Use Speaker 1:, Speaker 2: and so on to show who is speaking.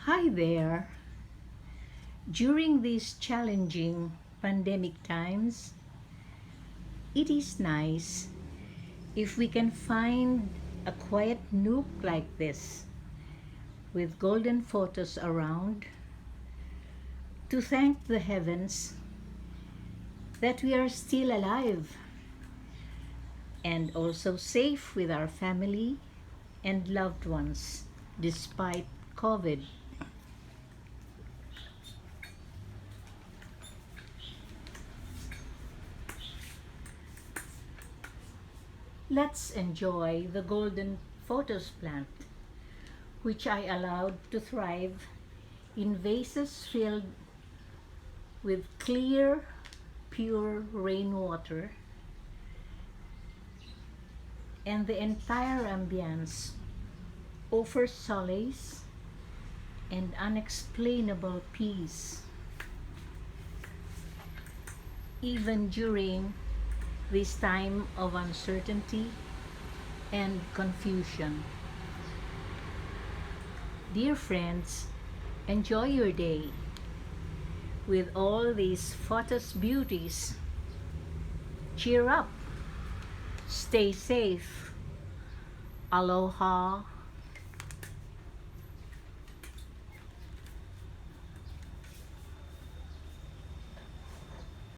Speaker 1: Hi there. During these challenging pandemic times, it is nice if we can find a quiet nook like this with golden photos around to thank the heavens that we are still alive and also safe with our family and loved ones despite COVID. Let's enjoy the golden photos plant, which I allowed to thrive in vases filled with clear, pure rainwater, and the entire ambience offers solace and unexplainable peace, even during this time of uncertainty and confusion. Dear friends, enjoy your day with all these photos beauties. Cheer up, stay safe, aloha,